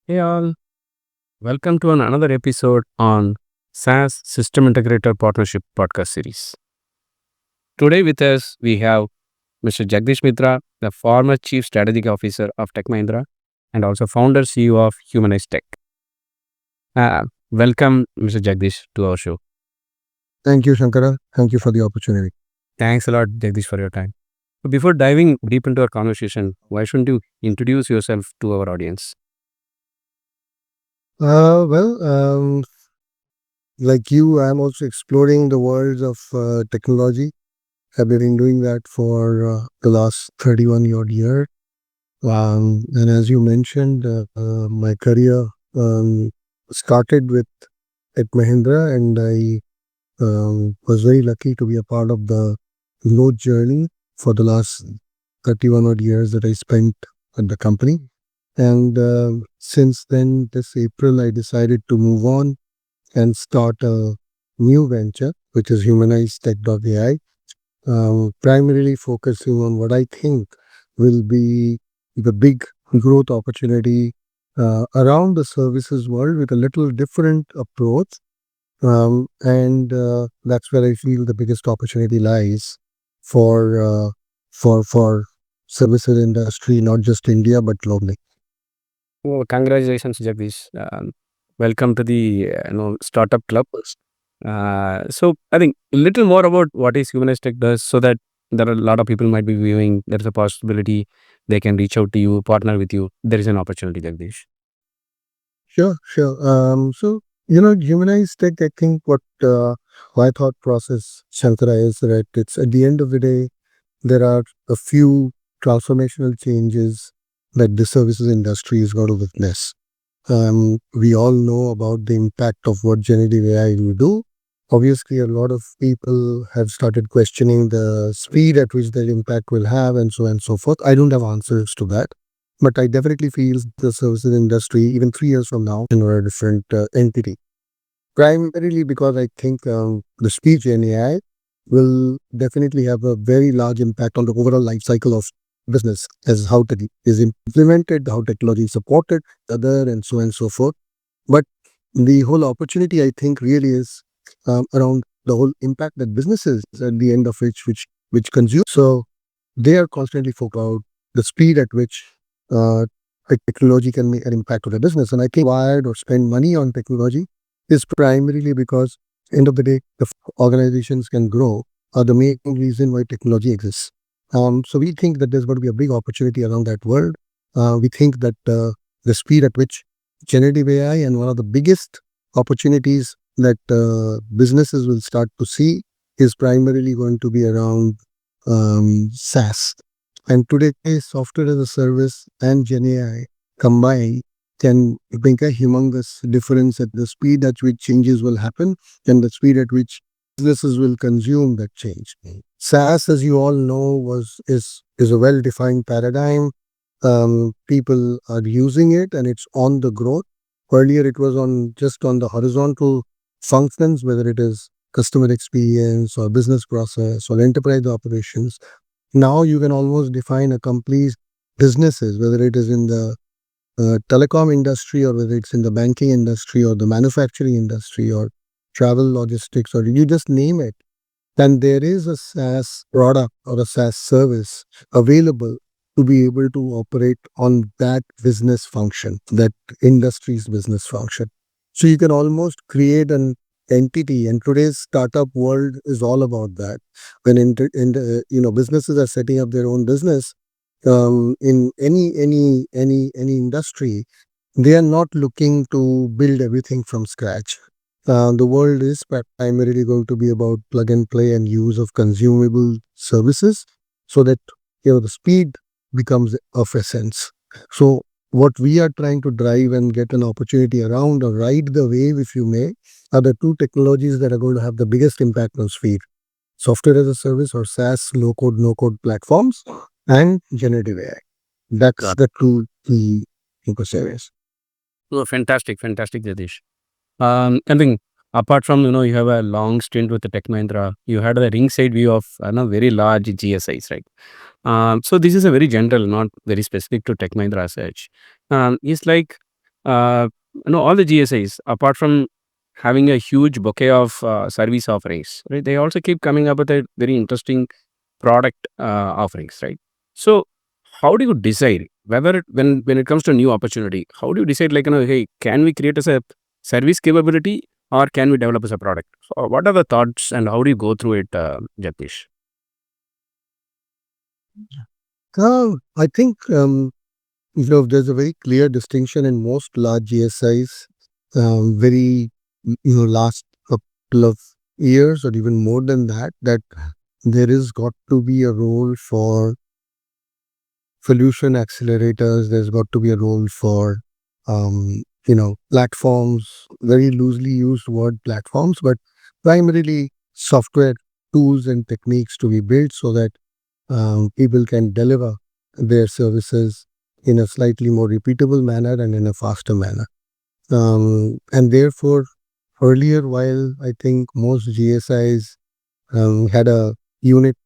Hey all, welcome to another episode on SaaS System Integrator Partnership Podcast Series. Today with us we have Mr. Jagdish Mitra, the former Chief Strategic Officer of Tech Mahindra and also founder CEO of Humanize Tech. Welcome Mr. Jagdish to our show. Thank you, Shankara. Thank you for the opportunity. Thanks a lot Jagdish for your time. So before diving deep into our conversation, why shouldn't you introduce yourself to our audience? Like you, I'm also exploring the worlds of technology. I've been doing that for the last 31 years. And as you mentioned, my career started with Tech Mahindra, and I was very lucky to be a part of the growth journey for the last 31 odd years that I spent at the company. And since then, this April, I decided to move on and start a new venture, which is humanized.tech.ai, primarily focusing on what I think will be the big growth opportunity around the services world with a little different approach. And that's where I feel the biggest opportunity lies for for services industry, not just India but globally. Oh, congratulations Jagdish. Welcome to the startup club. So I think a little more about what is Humanist Tech does, so that there are a lot of people might be viewing. There is a possibility they can reach out to you, partner with you. There is an opportunity, Jagdish. Sure. Humanized tech, I think what my thought process, Shankara, is that it's at the end of the day, there are a few transformational changes that the services industry is going to witness. We all know about the impact of what generative AI will do. Obviously, a lot of people have started questioning the speed at which that impact will have, and so on and so forth. I don't have answers to that, but I definitely feel the services industry, even 3 years from now, in a different entity. Primarily because I think the speech in AI will definitely have a very large impact on the overall life cycle of business, as how tech is implemented, how technology is supported, other, and so on and so forth. But the whole opportunity, I think, really is around the whole impact that businesses at the end of which consume. So they are constantly focused about the speed at which uh, technology can make an impact on the business. And I think wired or spend money on technology is primarily because end of the day, the organizations can grow are the main reason why technology exists. So we think that there's going to be a big opportunity around that world. We think that the speed at which generative AI and one of the biggest opportunities that businesses will start to see is primarily going to be around SaaS. And today, software as a service and Gen AI combined can make a humongous difference at the speed at which changes will happen and the speed at which businesses will consume that change. SaaS, as you all know, is a well-defined paradigm. People are using it and it's on the growth. Earlier, it was just on the horizontal functions, whether it is customer experience or business process or enterprise operations. Now you can almost define a complete businesses, whether it is in the telecom industry or whether it's in the banking industry or the manufacturing industry or travel logistics or you just name it, then there is a SaaS product or a SaaS service available to be able to operate on that business function, that industry's business function. So you can almost create an entity, and today's startup world is all about that. When businesses are setting up their own business in any industry, they are not looking to build everything from scratch. The world is primarily going to be about plug and play and use of consumable services so that the speed becomes of essence. So what we are trying to drive and get an opportunity around or ride the wave, if you may, are the two technologies that are going to have the biggest impact on speed. Software as a service or SaaS, low code, no code platforms and generative AI. That's the two key focus areas. Oh, fantastic, Jagdish. I think apart from you have a long stint with the Tech Mahindra, you had a ringside view of very large GSIs, right? So this is a very general, not very specific to Tech Mahindra as such. It's like all the GSIs, apart from having a huge bouquet of service offerings, right? They also keep coming up with a very interesting product offerings, right? So, how do you decide whether when it comes to new opportunity, how do you decide like hey, can we create as a service capability or can we develop as a product? So what are the thoughts and how do you go through it, Jagdish? I think there's a very clear distinction in most large GSIs. Very last couple of years or even more than that, that there is got to be a role for solution accelerators. There's got to be a role for platforms. Very loosely used word platforms, but primarily software tools and techniques to be built so that people can deliver their services in a slightly more repeatable manner and in a faster manner. And therefore, earlier, while I think most GSIs had a unit,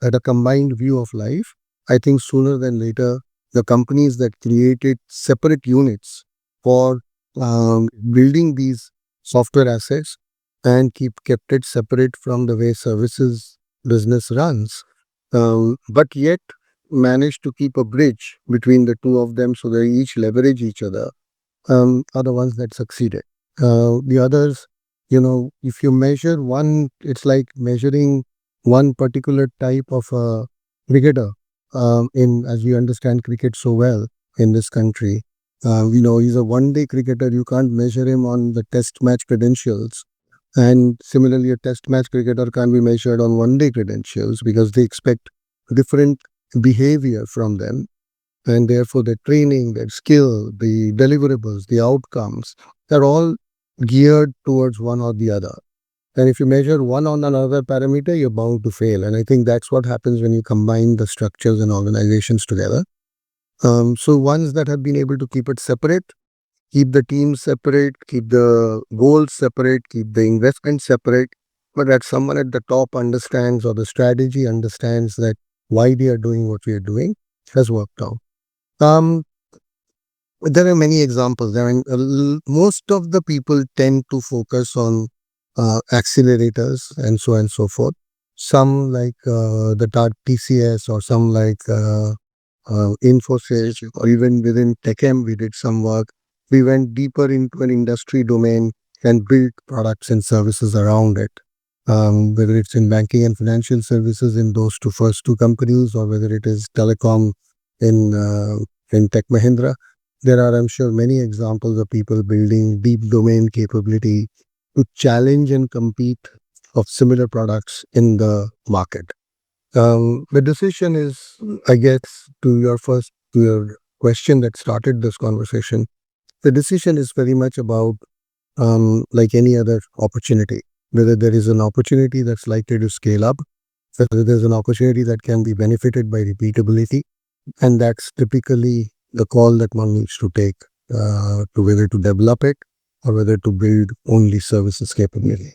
had a combined view of life, I think sooner than later, the companies that created separate units for building these software assets and kept it separate from the way services business runs, but yet managed to keep a bridge between the two of them so they each leverage each other, are the ones that succeeded. The others, if you measure one, it's like measuring one particular type of a cricketer. As we understand cricket so well in this country, he's a one-day cricketer. You can't measure him on the test match credentials. And similarly, a test match cricketer can't be measured on one-day credentials because they expect different behavior from them, and therefore their training, their skill, the deliverables, the outcomes, they're all geared towards one or the other. And if you measure one on another parameter, you're bound to fail. And I think that's what happens when you combine the structures and organizations together. So ones that have been able to keep it separate, keep the teams separate, keep the goals separate, keep the investment separate, but that someone at the top understands or the strategy understands that why they are doing what we are doing has worked out. Um, there are many examples. I mean, most of the people tend to focus on accelerators and so on and so forth. Some like the TCS, or some like Infosys, or even within TechM, we did some work. We went deeper into an industry domain and built products and services around it. Whether it's in banking and financial services in those first two companies, or whether it is telecom in Tech Mahindra, there are, I'm sure, many examples of people building deep domain capability to challenge and compete of similar products in the market. The decision is, I guess, to your question that started this conversation, the decision is very much about like any other opportunity, whether there is an opportunity that's likely to scale up, whether there's an opportunity that can be benefited by repeatability, and that's typically the call that one needs to take to whether to develop it or whether to build only services capability.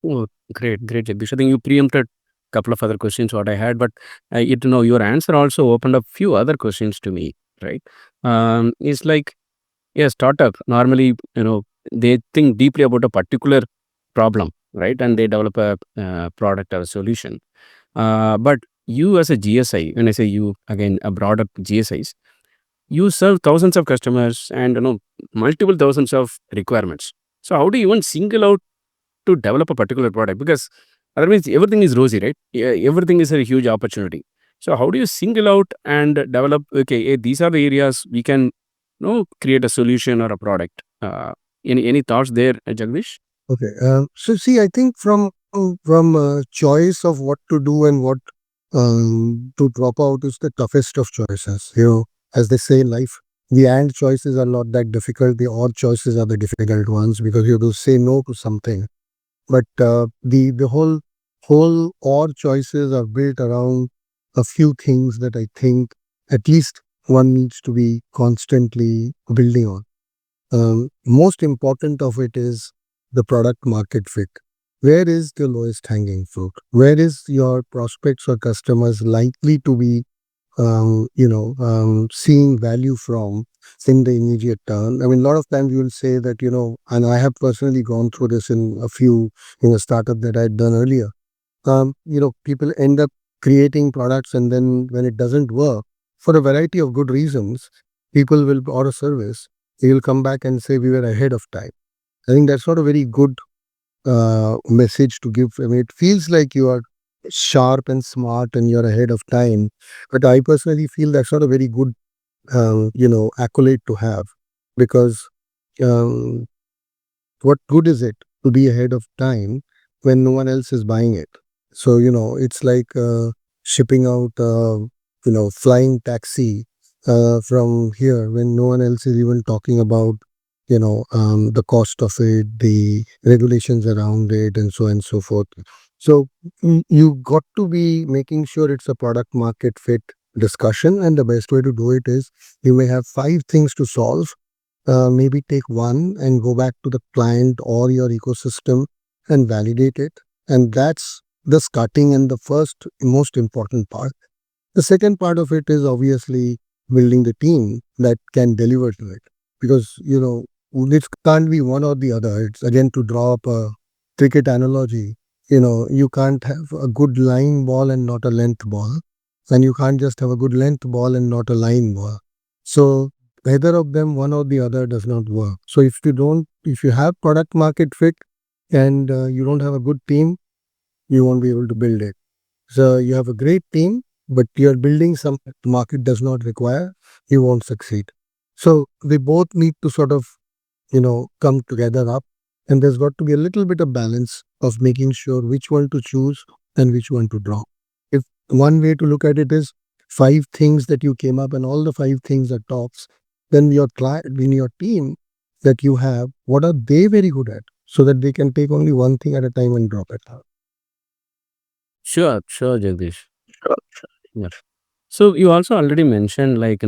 Oh, great, great, Jagdish. I think you preempted a couple of other questions what I had, but your answer also opened up few other questions to me, right? It's like, yeah, startup normally, they think deeply about a particular problem, right? And they develop a product or a solution. But you as a GSI, when I say you again, a broader GSIs, you serve thousands of customers and multiple thousands of requirements. So how do you even single out to develop a particular product? Because otherwise everything is rosy, right? Yeah, everything is a huge opportunity. So how do you single out and develop, okay, these are the areas we can create a solution or a product? Any thoughts there, Jagdish? Okay. So see, I think from choice of what to do and what to drop out is the toughest of choices. As they say in life, the and choices are not that difficult. The or choices are the difficult ones because you have to say no to something. But the whole or choices are built around a few things that I think at least one needs to be constantly building on. Most important of it is the product market fit. Where is the lowest hanging fruit? Where is your prospects or customers likely to be seeing value from in the immediate term. I mean, a lot of times you will say that, and I have personally gone through this in a few, in a startup that I had done earlier. People end up creating products, and then when it doesn't work, for a variety of good reasons, people will, or a service, they will come back and say we were ahead of time. I think that's not a very good message to give. I mean, it feels like you are sharp and smart and you're ahead of time, but I personally feel that's not a very good, accolade to have, because um, what good is it to be ahead of time when no one else is buying it? So, it's like shipping out, flying taxi from here when no one else is even talking about, the cost of it, the regulations around it, and so on and so forth. So, you got to be making sure it's a product market fit discussion. And the best way to do it is you may have 5 things to solve, maybe take one and go back to the client or your ecosystem and validate it. And that's the starting and the first most important part. The second part of it is obviously building the team that can deliver to it. Because, it can't be one or the other. It's again, to draw up a cricket analogy, you can't have a good line ball and not a length ball. And you can't just have a good length ball and not a line ball. So either of them, one or the other, does not work. So if you have product market fit and you don't have a good team, you won't be able to build it. So you have a great team, but you're building something the market does not require, you won't succeed. So they both need to sort of, come together up. And there's got to be a little bit of balance of making sure which one to choose and which one to drop. If one way to look at it is 5 things that you came up and all the 5 things are tops, then your client, in your team that you have, what are they very good at so that they can take only one thing at a time and drop it. Sure, Jagdish. Yeah. So you also already mentioned, like,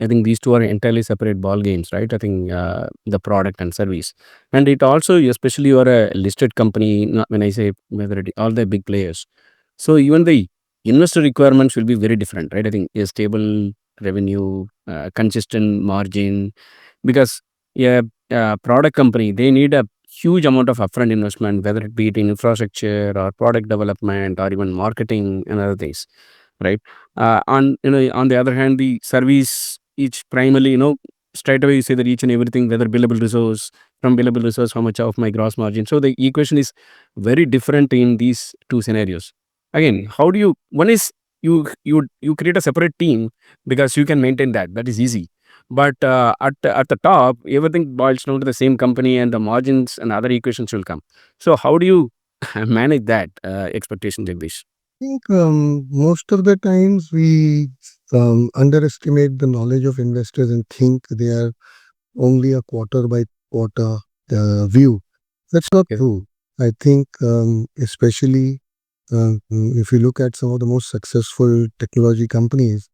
I think these two are entirely separate ball games, right? I think the product and service, and it also, especially you are a listed company. When I say whether it, all the big players, so even the investor requirements will be very different, right? I think a stable revenue, consistent margin, because a, product company, they need a huge amount of upfront investment, whether it be it in infrastructure or product development or even marketing and other things, right? On the other hand, the service, each primarily, straight away you say that each and everything, whether billable resource, from billable resource, how much of my gross margin. So the equation is very different in these two scenarios. Again, how do you, one is, you create a separate team because you can maintain that, that is easy. But at the top, everything boils down to the same company, and the margins and other equations will come. So how do you manage that expectation, Jagdish? Think most of the times we underestimate the knowledge of investors and think they are only a quarter by quarter view. That's not Okay. true. I think, especially if you look at some of the most successful technology companies,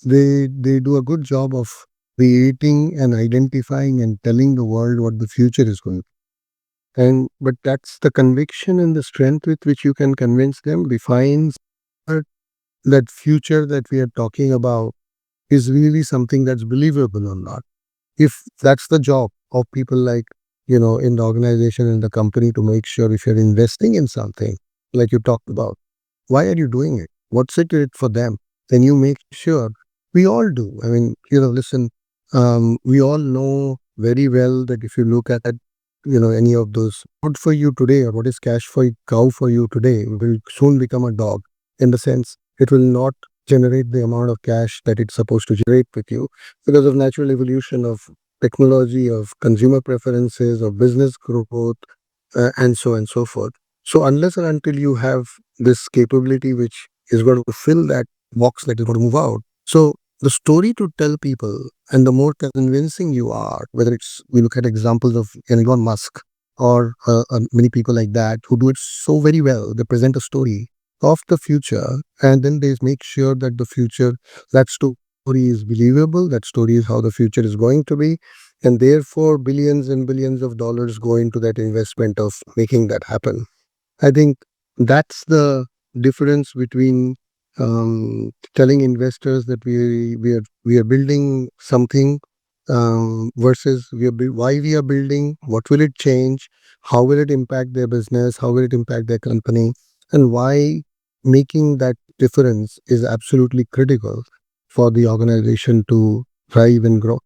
they do a good job of creating and identifying and telling the world what the future is going to be. And but that's the conviction and the strength with which you can convince them defines that future that we are talking about is really something that's believable or not. If that's the job of people like, in the organization, in the company, to make sure if you're investing in something like you talked about, why are you doing it? What's it in it for them? Then you make sure. We all do. I mean, listen, we all know very well that if you look at, any of those, good for you today or what is cash for cow for you today will soon become a dog, in the sense it will not generate the amount of cash that it's supposed to generate with you because of natural evolution of technology, of consumer preferences, of business growth, and so on and so forth. So unless and until you have this capability which is going to fill that box that is going to move out, so the story to tell people, and the more convincing you are, whether it's, we look at examples of Elon Musk or many people like that who do it so very well, they present a story of the future, and then they make sure that the future, that story is believable, that story is how the future is going to be, and therefore billions and billions of dollars go into that investment of making that happen. I think that's the difference between telling investors that we are building something, versus why we are building, what will it change, how will it impact their business, how will it impact their company, and why making that difference is absolutely critical for the organization to thrive and grow.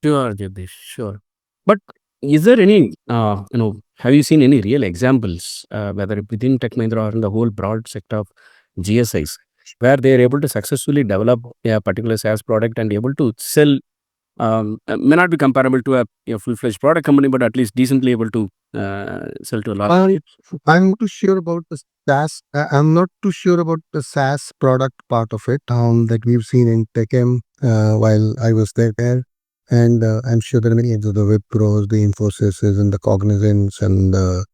Sure, Jagdish, sure. But is there any, have you seen any real examples, whether within Tech Mahindra or in the whole broad sector of GSIs, where they are able to successfully develop a particular SaaS product and able to sell, may not be comparable to a full-fledged product company, but at least decently able to sell to a lot. I'm not too sure about the SaaS. I'm not too sure about the SaaS product part of it, that we've seen in TechM while I was there. And I'm sure there are many of the Wipros, the Infosys, and the Cognizants, and the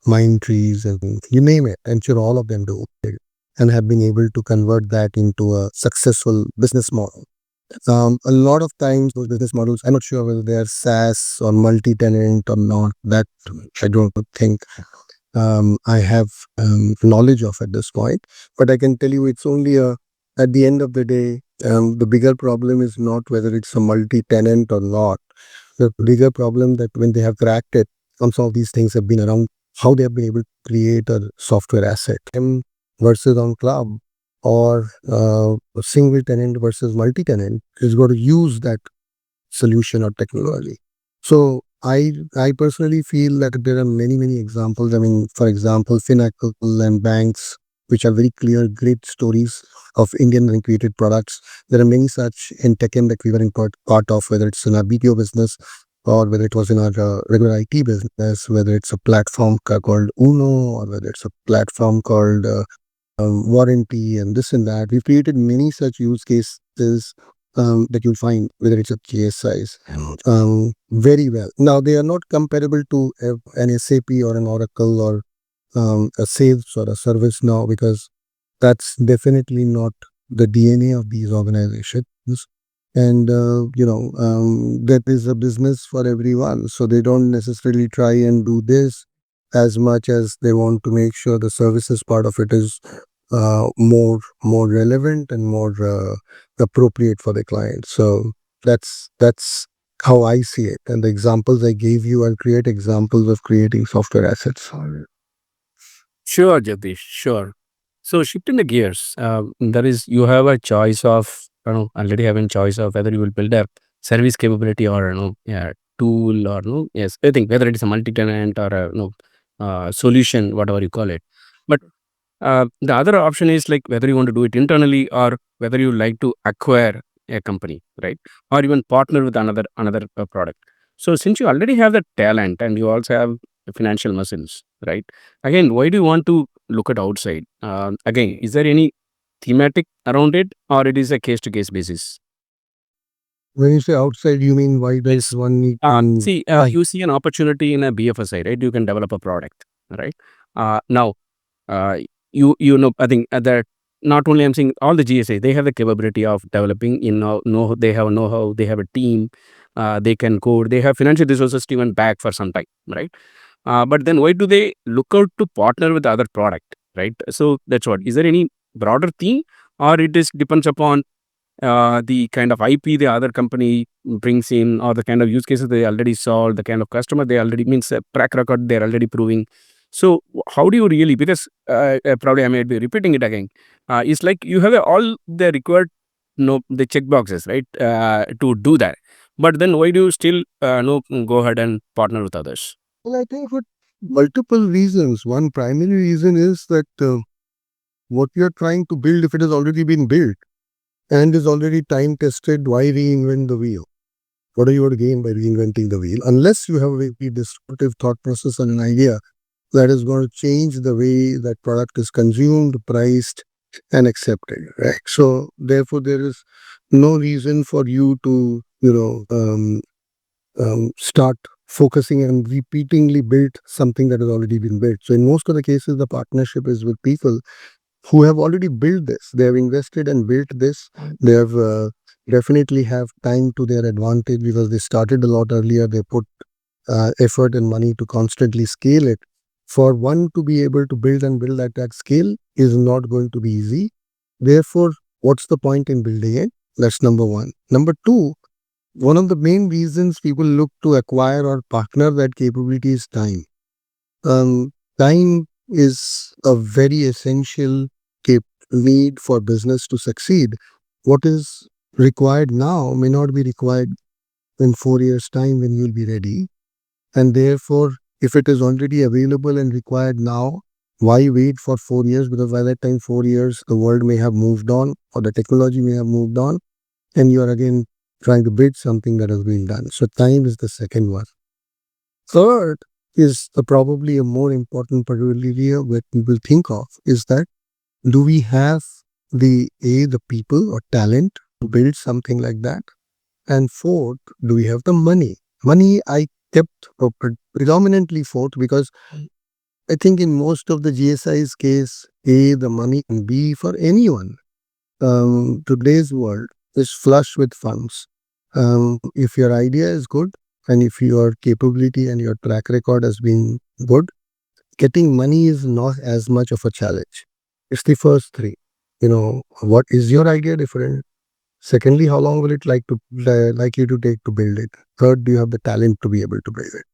Mindtrees, and you name it. I'm sure all of them do it and have been able to convert that into a successful business model. A lot of times those business models, I'm not sure whether they are SaaS or multi-tenant or not. That I don't think I have knowledge of at this point. But I can tell you it's only at the end of the day, the bigger problem is not whether it's a multi-tenant or not. The bigger problem that when they have cracked it, some of these things have been around how they have been able to create a software asset versus on cloud, or single tenant versus multi-tenant is going to use that solution or technology. So I personally feel that there are many examples. I mean, for example, Finacle and banks, which are very clear, great stories of Indian created products. There are many such in TechM that we were in part of, whether it's in our BPO business or whether it was in our regular IT business, whether it's a platform called Uno, or whether it's a platform called warranty and this and that. We've created many such use cases that you'll find, whether it's a GSIs, very well. Now, they are not comparable to an SAP or an Oracle or a sales or a service now, because that's definitely not the DNA of these organizations. And, that is a business for everyone. So they don't necessarily try and do this as much as they want to make sure the services part of it is more relevant and more appropriate for the client. So that's how I see it. And the examples I gave you are great examples of creating software assets. Sure, Jagdish, sure. So shifting the gears, there is you have a choice of already having choice of whether you will build a service capability or yeah, tool or yes, I think whether it is a multi-tenant or a solution, whatever you call it. But the other option is like whether you want to do it internally or whether you like to acquire a company, right? Or even partner with another product. So since you already have the talent and you also have the financial muscles, right? Again, why do you want to look at outside? Again, is there any thematic around it, or it is a case to case basis? When you say outside, you mean why does Yes. one need See, you see an opportunity in a BFSI, right? You can develop a product, right? Now, uh, you I think that not only I'm saying all the GSA, they have the capability of developing. Know they have know-how, they have a team, they can code, they have financial resources to even back for some time, right? But then why do they look out to partner with other product, right? So that's what. Is there any broader theme, or it is depends upon the kind of IP the other company brings in, or the kind of use cases they already solved, the kind of customer they already means track record they're already proving. So how do you really? Because probably I may be repeating it again. It's like you have all the required, the check boxes, right, to do that. But then why do you still no go ahead and partner with others? Well, I think for multiple reasons. One primary reason is that what you're trying to build, if it has already been built and is already time tested, why reinvent the wheel? What are you going to gain by reinventing the wheel? Unless you have a very disruptive thought process and an idea that is going to change the way that product is consumed, priced, and accepted, right? So therefore, there is no reason for you to, start focusing and repeatedly build something that has already been built. So in most of the cases, the partnership is with people who have already built this. They have invested and built this. They have definitely have time to their advantage because they started a lot earlier. They put effort and money to constantly scale it. For one to be able to build and build at scale is not going to be easy. Therefore, what's the point in building it? That's number one. Number two, one of the main reasons people look to acquire or partner that capability is time. Time is a very essential need for business to succeed. What is required now may not be required in 4 years' time when you'll be ready. And therefore, if it is already available and required now, why wait for 4 years? Because by that time, 4 years, the world may have moved on or the technology may have moved on, and you are again trying to build something that has been done. So, time is the second one. Third is probably a more important particularly what people think of is that do we have the people or talent to build something like that? And fourth, do we have the money? Money I kept predominantly fourth because I think in most of the GSI's case, A, the money, and B, for anyone, today's world is flush with funds. If your idea is good and if your capability and your track record has been good, getting money is not as much of a challenge. It's the first three. What is your idea different? Secondly, how long will it like you to take to build it? Third, do you have the talent to be able to build it?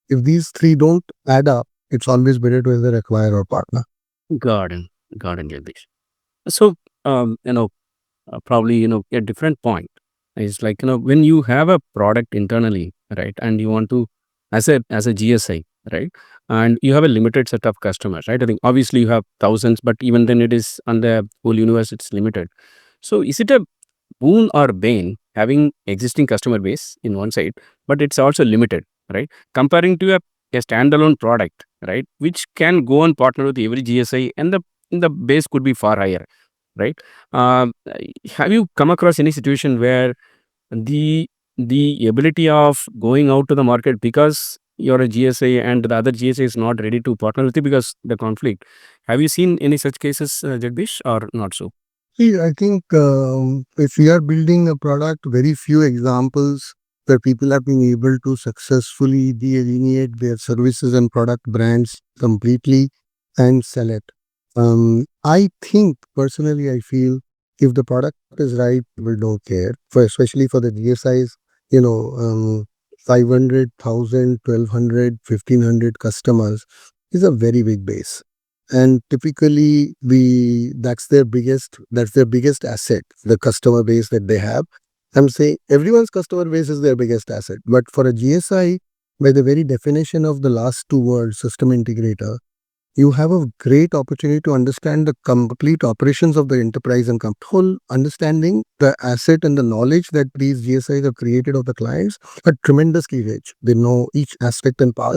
If these three don't add up, it's always better to either acquire or partner. Got it. Got it, Jagdish. So, probably, a different point is like, when you have a product internally, right, and you want to, as a GSI, right, and you have a limited set of customers, right? I think obviously you have thousands, but even then it is on the whole universe, it's limited. So, is it a boon or bane having existing customer base in one side, but it's also limited, right? Comparing to a standalone product, right, which can go and partner with every GSI, and the base could be far higher, right? Um, have you come across any situation where the the ability of going out to the market because you're a GSA and the other GSA is not ready to partner with you because the conflict? Have you seen any such cases, Jagdish, or not so? See, I think if we are building a product, very few examples where people have been able to successfully delineate their services and product brands completely and sell it. I think personally, I feel if the product is right, people don't care. For especially for the GSIs, 500,000, 1,200, 1,500 customers is a very big base, and typically that's their biggest asset, the customer base that they have. I'm saying everyone's customer base is their biggest asset, but for a GSI, by the very definition of the last two words, system integrator, you have a great opportunity to understand the complete operations of the enterprise and whole understanding the asset and the knowledge that these GSIs have created of the clients are tremendously rich. They know each aspect and part.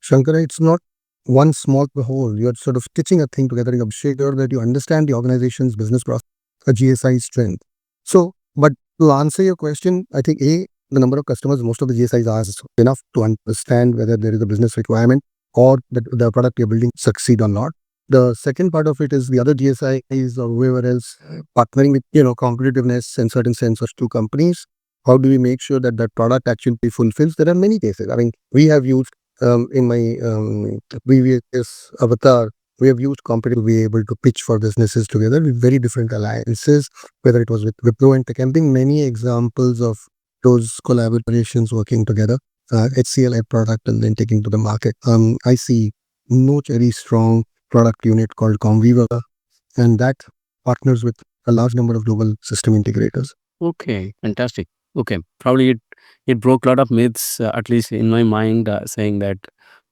Shankara, it's not one small whole. You're sort of stitching a thing together. You sure that you understand the organization's business process, a GSI strength. So, but to answer your question, I think the number of customers most of the GSIs are is enough to understand whether there is a business requirement or the product you're building succeed or not. The second part of it is the other GSIs or whoever else partnering with, competitiveness in certain sense of two companies. How do we make sure that that product actually fulfills? There are many cases. I mean, we have used in my previous avatar, we have used competitive to be able to pitch for businesses together with very different alliances, whether it was with Wipro and Tech. I think many examples of those collaborations working together, HCL product and then taking to the market. I see no very strong product unit called Comviva, and that partners with a large number of global system integrators. Okay, fantastic. Okay, probably it broke a lot of myths, at least in my mind, saying that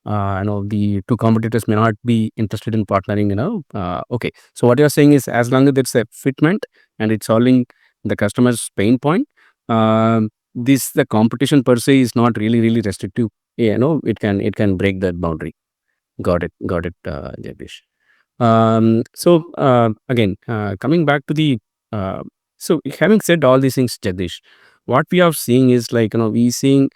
the two competitors may not be interested in partnering. Okay, so what you're saying is as long as it's a fitment and it's solving the customer's pain point, this the competition per se is not really restrictive. It can break that boundary. Got it, Jagdish. Again, coming back to the having said all these things, Jagdish, what we are seeing is like, we seeing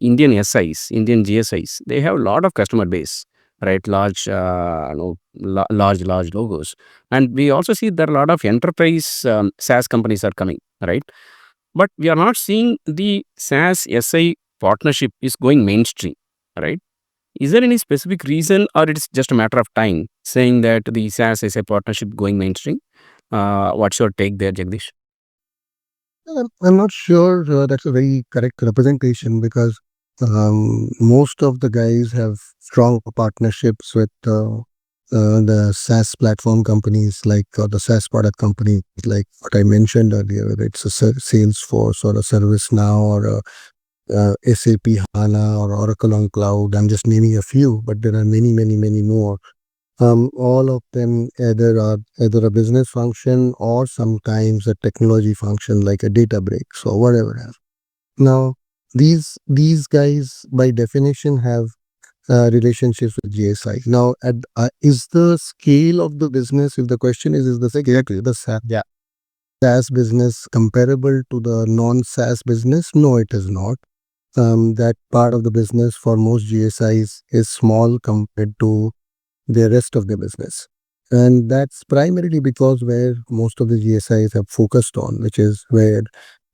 Indian SIs, Indian GSIs, they have a lot of customer base, right? Large, large logos. And we also see that a lot of enterprise SaaS companies are coming, right? But we are not seeing the SaaS SI partnership is going mainstream, right? Is there any specific reason, or it's just a matter of time, saying that the SaaS is a partnership going mainstream? What's your take there, Jagdish? I'm not sure that's a very correct representation because most of the guys have strong partnerships with the SaaS platform companies like the SaaS product companies like what I mentioned earlier, whether it's a Salesforce or a ServiceNow or a SAP HANA or Oracle on Cloud. I'm just naming a few, but there are many, many, many more. All of them either a business function or sometimes a technology function like a Databricks or whatever else. Now, these guys by definition have relationships with GSI. Now, is the scale of the business? If the question is the exactly the SaaS business comparable to the non-SaaS business? No, it is not. That part of the business for most GSIs is small compared to the rest of the business. And that's primarily because where most of the GSIs have focused on, which is where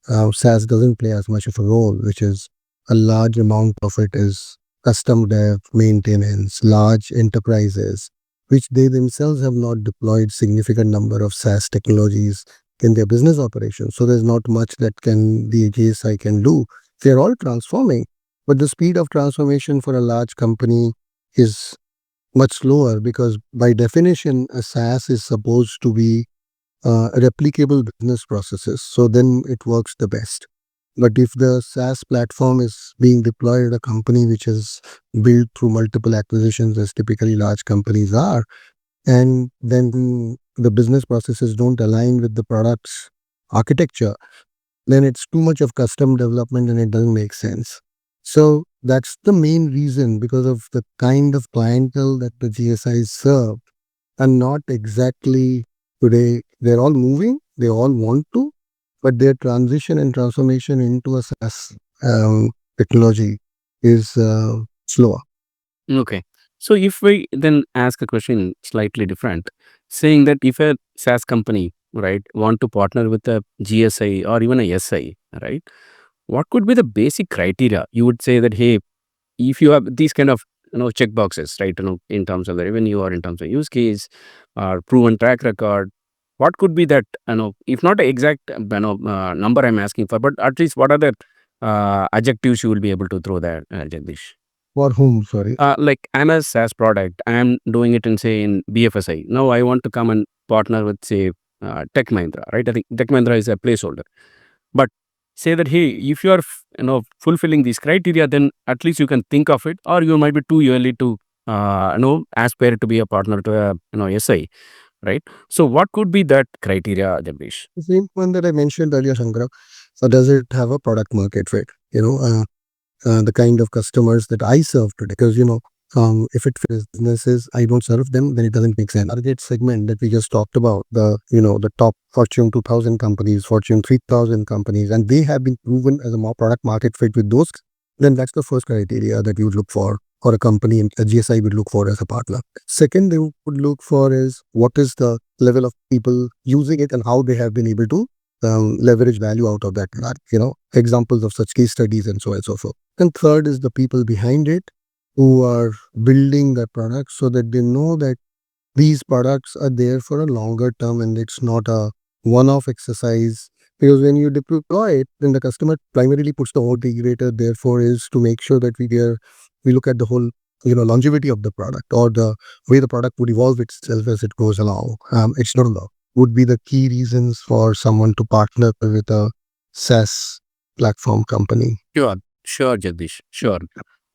SaaS doesn't play as much of a role, which is a large amount of it is custom dev, maintenance, large enterprises, which they themselves have not deployed significant number of SaaS technologies in their business operations. So there's not much that the GSI can do. They're all transforming, but the speed of transformation for a large company is much slower because by definition a SaaS is supposed to be replicable business processes, so then it works the best. But if the SaaS platform is being deployed at a company which is built through multiple acquisitions, as typically large companies are, and then the business processes don't align with the product's architecture, then it's too much of custom development and it doesn't make sense. So that's the main reason, because of the kind of clientele that the GSIs serve and not exactly today. They're all moving, they all want to, but their transition and transformation into a SaaS technology is slower. Okay. So if we then ask a question slightly different, saying that if a SaaS company, right, want to partner with a GSI or even a SI, right, what could be the basic criteria? You would say that, hey, if you have these kind of check boxes, right, in terms of the revenue or in terms of use case or proven track record, what could be that, if not an exact number I'm asking for, but at least what are the adjectives you will be able to throw there, Jagdish? For whom, sorry? Like I'm a SaaS product, I'm doing it in say in BFSI. Now I want to come and partner with say Tech Mahindra, right? I think Tech Mahindra is a placeholder. But say that, hey, if you are fulfilling these criteria, then at least you can think of it, or you might be too early to aspire to be a partner to a SI, right? So what could be that criteria, Jagdish? The same one that I mentioned earlier, Shankara. So does it have a product market fit? The kind of customers that I serve today. Because, if it fits businesses, I don't serve them, then it doesn't make sense. Target segment that we just talked about, the top Fortune 2000 companies, Fortune 3000 companies, and they have been proven as a more product market fit with those, then that's the first criteria that we would look for, or a company, a GSI would look for as a partner. Second, they would look for is what is the level of people using it and how they have been able to leverage value out of that product, examples of such case studies and so on and so forth. And third is the people behind it who are building the product so that they know that these products are there for a longer term and it's not a one-off exercise. Because when you deploy it, then the customer primarily puts the whole integrator, therefore, is to make sure that we look at the whole longevity of the product or the way the product would evolve itself as it goes along. It's not a would be the key reasons for someone to partner with a SaaS platform company. Sure, sure, Jagdish, sure.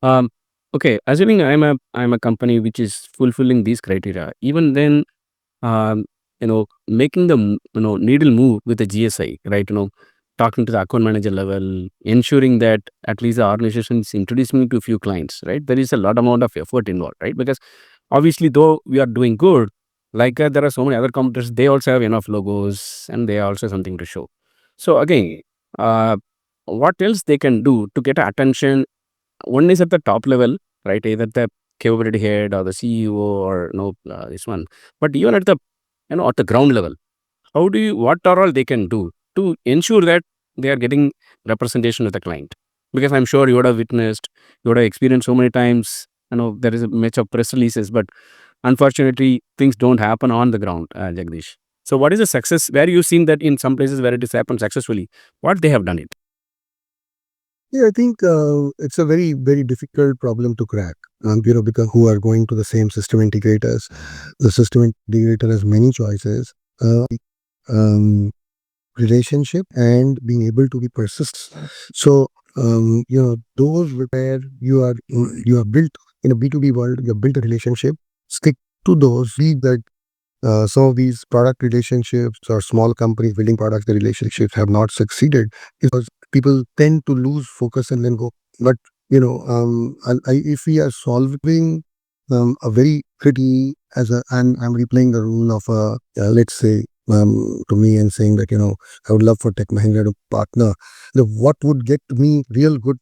Um, okay, assuming I'm a company which is fulfilling these criteria, even then, making the needle move with the GSI, right? Talking to the account manager level, ensuring that at least the organization is introducing me to a few clients, right? There is a lot amount of effort involved, right? Because obviously, though we are doing good, like there are so many other competitors, they also have enough logos and they also something to show. So again, uh, what else they can do to get attention? One is at the top level, right? Either the capability head or the CEO or this one. But even at the at the ground level, what are all they can do to ensure that they are getting representation with the client? Because I'm sure you would have witnessed, you would have experienced so many times I know there is a much of press releases, but unfortunately, things don't happen on the ground, Jagdish. So, what is the success? Where you've seen that in some places where it has happened successfully, what they have done it? Yeah, I think it's a very, very difficult problem to crack. Because who are going to the same system integrators. The system integrator has many choices. Um, Relationship and being able to be persistent. So, those where you are built in a B2B world, you have built a relationship, stick to those. See that some of these product relationships or small companies building products, the relationships have not succeeded because people tend to lose focus and then go. But if we are solving a very pretty and I'm replaying the rule of let's say to me and saying that I would love for Tech Mahindra to partner. What would get me real good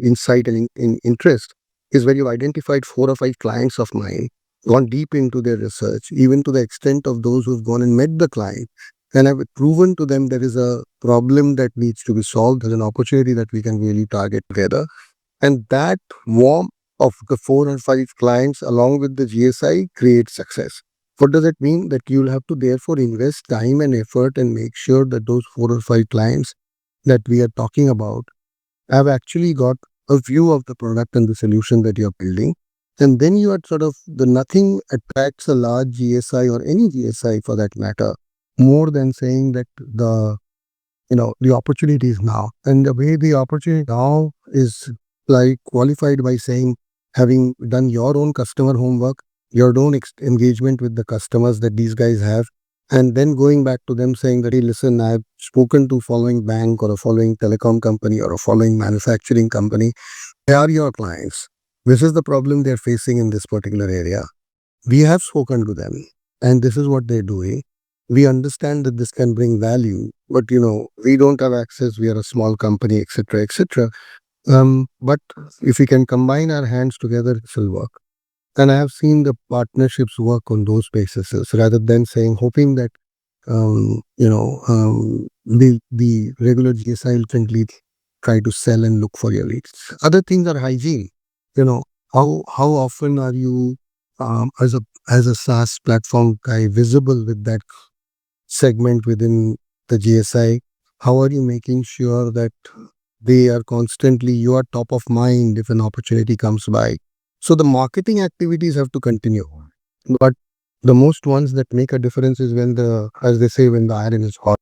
insight and in interest is where you've identified 4 or 5 clients of mine, gone deep into their research, even to the extent of those who've gone and met the client, and have proven to them there is a problem that needs to be solved, there's an opportunity that we can really target together. And that warmth of the 4 or 5 clients along with the GSI creates success. What does it mean? That you'll have to therefore invest time and effort and make sure that those 4 or 5 clients that we are talking about have actually got a view of the product and the solution that you're building. And then you are sort of the nothing attracts a large GSI or any GSI for that matter more than saying that the opportunity is now. And the way the opportunity now is like qualified by saying, having done your own customer homework, your own engagement with the customers that these guys have, and then going back to them saying that, hey, listen, I've spoken to following bank or a following telecom company or a following manufacturing company. They are your clients. This is the problem they're facing in this particular area. We have spoken to them and this is what they're doing. We understand that this can bring value, but we don't have access. We are a small company, etc., etc. But if we can combine our hands together, it will work. And I have seen the partnerships work on those bases rather than saying, hoping that the regular GSI will simply try to sell and look for your leads. Other things are hygiene. How often are you as a SaaS platform guy visible with that segment within the GSI? How are you making sure that they are constantly, you are top of mind if an opportunity comes by? So the marketing activities have to continue. But the most ones that make a difference is when as they say, when the iron is hot.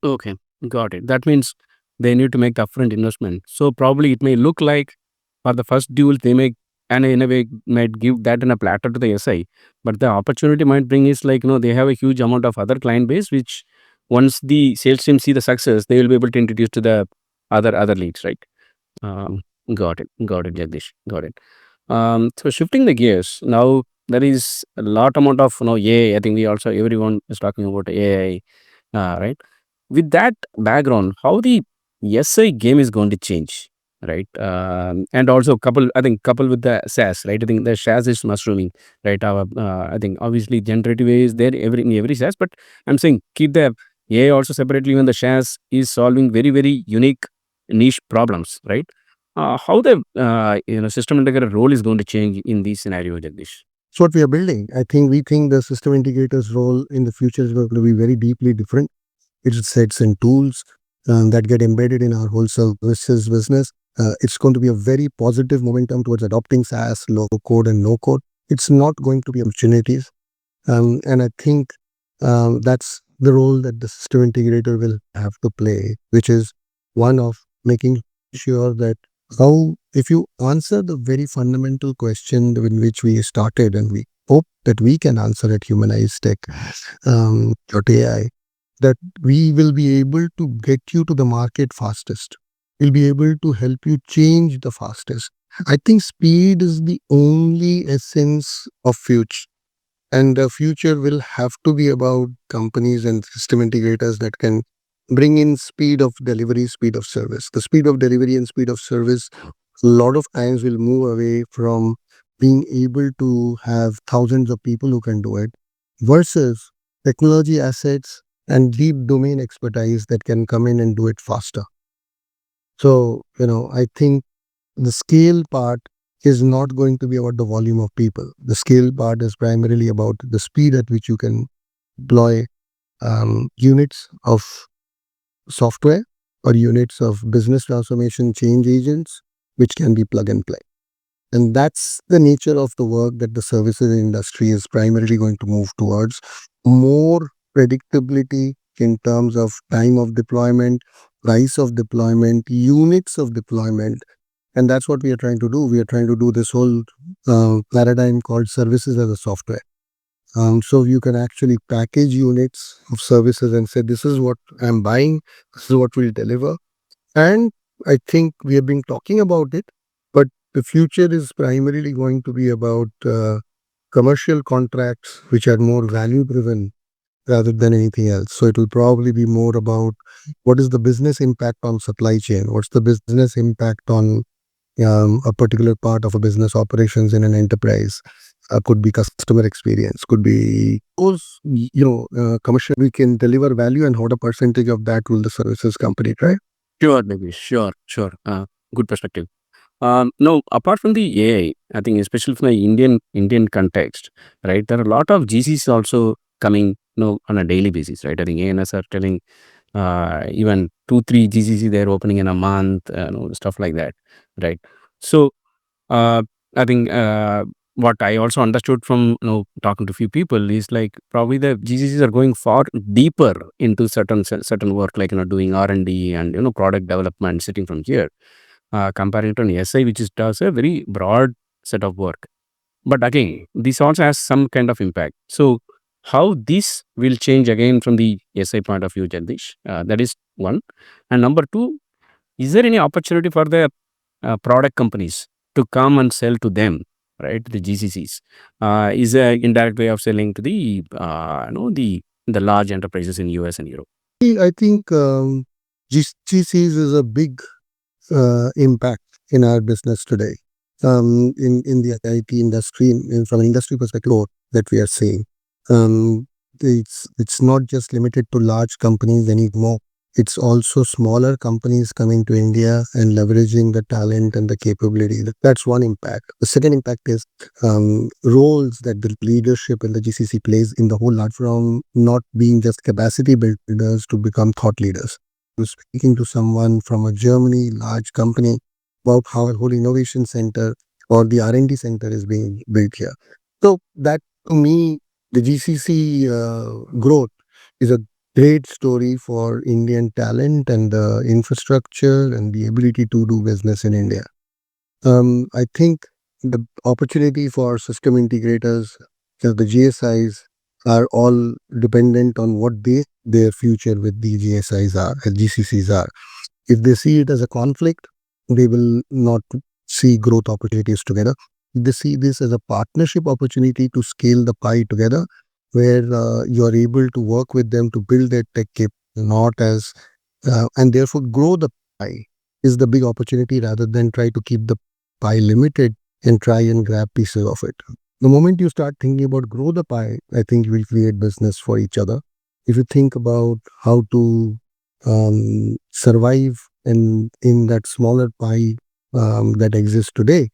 Okay, got it. That means they need to make the upfront investment. So probably it may look like for the first deal they make, and in a way might give that in a platter to the SI. But the opportunity might bring is like, they have a huge amount of other client base, which once the sales team see the success, they will be able to introduce to the other leads, right? Um, got it, Jagdish, got it. So shifting the gears now, there is a lot amount of AI. I think we also everyone is talking about AI, right? With that background, how the SI game is going to change, right? And also couple with the SaaS, right? I think the SaaS is mushrooming, right? I think obviously generative AI is there in every SaaS, but I'm saying keep the AI also separately when the SaaS is solving very very unique niche problems, right? How the system integrator role is going to change in these scenarios, Jagdish? It's what we are building. We think the system integrator's role in the future is going to be very deeply different. It's sets and tools that get embedded in our whole services business. It's going to be a very positive momentum towards adopting SaaS, low code and no code. It's not going to be opportunities. And I think that's the role that the system integrator will have to play, which is one of making sure that if you answer the very fundamental question in which we started, and we hope that we can answer at Humanized Tech .ai, that we will be able to get you to the market fastest. We'll be able to help you change the fastest. I think speed is the only essence of future. And the future will have to be about companies and system integrators that can bring in speed of delivery, speed of service. The speed of delivery and speed of service, a lot of times will move away from being able to have thousands of people who can do it versus technology assets and deep domain expertise that can come in and do it faster. So, I think the scale part is not going to be about the volume of people. The scale part is primarily about the speed at which you can deploy units of software or units of business transformation change agents, which can be plug and play. And that's the nature of the work that the services industry is primarily going to move towards. More predictability in terms of time of deployment, price of deployment, units of deployment. And that's what we are trying to do. We are trying to do this whole paradigm called services as a software. So you can actually package units of services and say, this is what I'm buying, this is what we'll deliver. And I think we have been talking about it, but the future is primarily going to be about commercial contracts, which are more value driven rather than anything else. So it will probably be more about what is the business impact on supply chain? What's the business impact on a particular part of a business operations in an enterprise? Could be customer experience, could be those, commercial, we can deliver value and what a percentage of that will the services company, right? Sure, maybe. Sure. Good perspective. No, apart from the AI, I think especially from the Indian context, right? There are a lot of GCs also coming, on a daily basis, right? I think ANS are telling even 2-3 GCC they're opening in a month, stuff like that, right? So uh, I think what I also understood from talking to a few people is like probably the GCCs are going far deeper into certain work, like doing R&D and product development sitting from here, comparing to an SI which does a very broad set of work. But again, this also has some kind of impact. So how this will change again from the SI point of view, Jagdish? That is one. And number two, is there any opportunity for the product companies to come and sell to them, right? The GCCs is a indirect way of selling to the the large enterprises in US and Europe. I think GCs is a big impact in our business today. In the IT industry, from an industry perspective, that we are seeing, it's not just limited to large companies anymore. It's also smaller companies coming to India and leveraging the talent and the capability. That's one impact. The second impact is roles that the leadership in the GCC plays in the whole large, from not being just capacity builders to become thought leaders. Speaking to someone from a Germany large company about how a whole innovation center or the R&D center is being built here. So that, to me, the GCC growth is a great story for Indian talent and the infrastructure and the ability to do business in India. I think the opportunity for system integrators, the GSIs, are all dependent on what their future with the GSIs are, GCCs are. If they see it as a conflict, they will not see growth opportunities together. If they see this as a partnership opportunity to scale the pie together, where you are able to work with them to build their tech kit, not as, and therefore grow the pie, is the big opportunity rather than try to keep the pie limited and try and grab pieces of it. The moment you start thinking about grow the pie, I think you will create business for each other. If you think about how to survive in that smaller pie that exists today,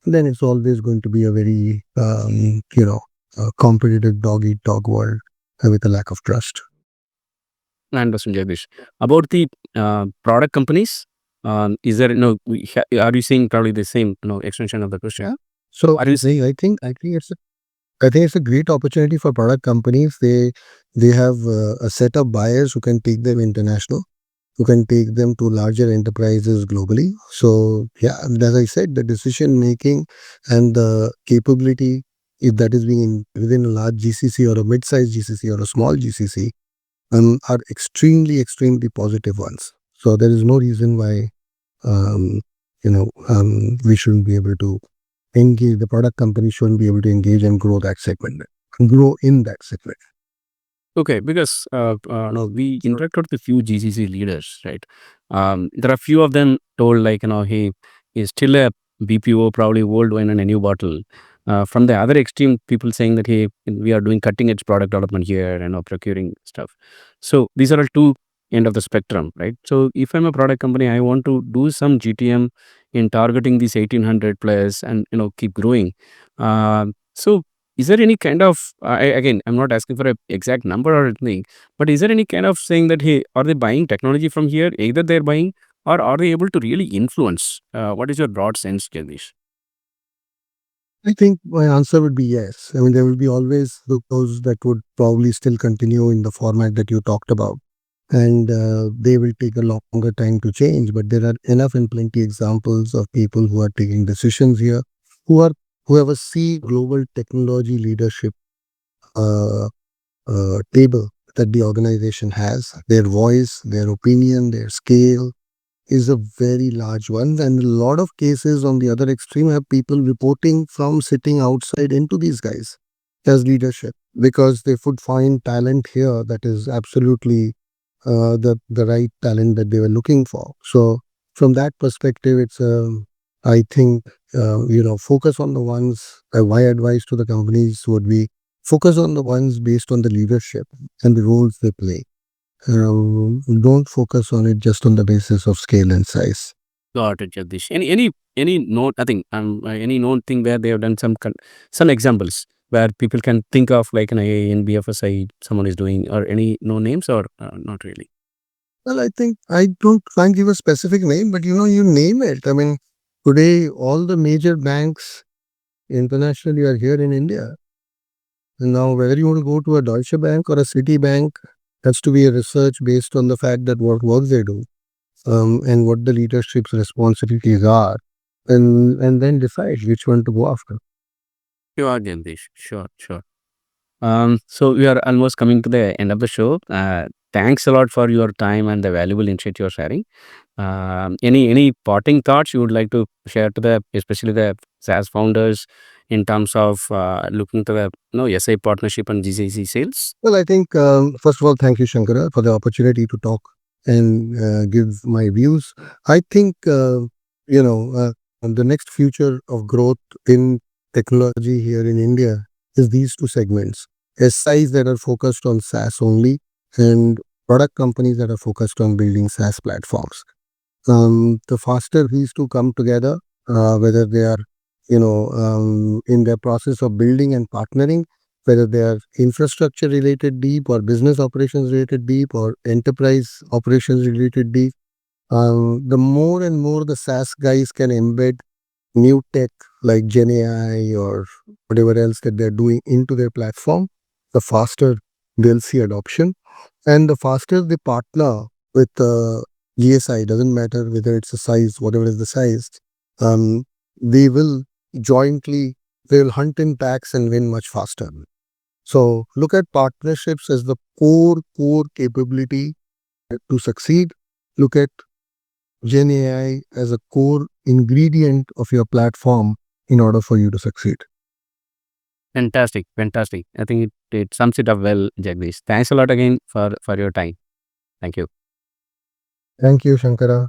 then it's always going to be a very competitive dog eat dog world with a lack of trust. I understand, Jagdish. About the product companies, is there are you saying probably the same extension of the question? Yeah. So Are you saying I think it's a great opportunity for product companies. They have a set of buyers who can take them international, who can take them to larger enterprises globally. So yeah, as I said, the decision making and the capability, if that is being within a large GCC or a mid-sized GCC or a small GCC, are extremely positive ones. So there is no reason why um, we shouldn't be able to engage. The product company shouldn't be able to engage and grow that segment, grow in that segment. okay? Because no, we interacted with a few GCC leaders, right? There are few of them told like he is still a BPO, probably old wine in a new bottle. From the other extreme, people saying that hey, we are doing cutting edge product development here and procuring stuff. So these are all two end of the spectrum, right? So if I'm a product company, I want to do some GTM in targeting these 1800 plus and keep growing. So is there any kind of again, I'm not asking for a exact number or anything, but is there any kind of saying that, hey, are they buying technology from here? Either they're buying or are they able to really influence? What is your broad sense, Jagdish? I think my answer would be yes. I mean, there will be always those that would probably still continue in the format that you talked about, and they will take a longer time to change. But there are enough and plenty examples of people who are taking decisions here, who are who have a C global technology leadership uh, table that the organization has. Their voice, their opinion, their scale is a very large one. And a lot of cases on the other extreme have people reporting from sitting outside into these guys as leadership because they would find talent here that is absolutely the right talent that they were looking for. So from that perspective, it's I think focus on the ones. My advice to the companies would be focus on the ones based on the leadership and the roles they play. Don't focus on it just on the basis of scale and size. Got it, Jagdish. Any known, I think, any known thing where they have done some examples where people can think of, like an IA in BFSI someone is doing, or any no names, or not really? Well, I think I don't can't give a specific name, but you name it. I mean, today all the major banks internationally are here in India. And now, whether you want to go to a Deutsche Bank or a Citibank, has to be a research based on the fact that what work they do, and what the leadership's responsibilities are, and then decide which one to go after. Sure, Jagdish. Sure, sure. So we are almost coming to the end of the show. Thanks a lot for your time and the valuable insight you're sharing. Any parting thoughts you would like to share to especially the SaaS founders in terms of looking to the SI partnership and GCC sales? Well, I think first of all, thank you, Shankara, for the opportunity to talk and give my views. I think the next future of growth in technology here in India is these two segments: SIs that are focused on SaaS only, and product companies that are focused on building SaaS platforms. The faster these two come together, whether they are, in their process of building and partnering, whether they are infrastructure related deep or business operations related deep or enterprise operations related deep, the more and more the SaaS guys can embed new tech like Gen AI or whatever else that they're doing into their platform, the faster they'll see adoption. And the faster they partner with GSI, doesn't matter whether it's a size, whatever is the size, um, they will jointly, they will hunt in packs and win much faster. So look at partnerships as the core capability to succeed. Look at Gen AI as a core ingredient of your platform in order for you to succeed. Fantastic, fantastic. I think it sums it up well, Jagdish. Thanks a lot again for your time. Thank you. Thank you, Shankara.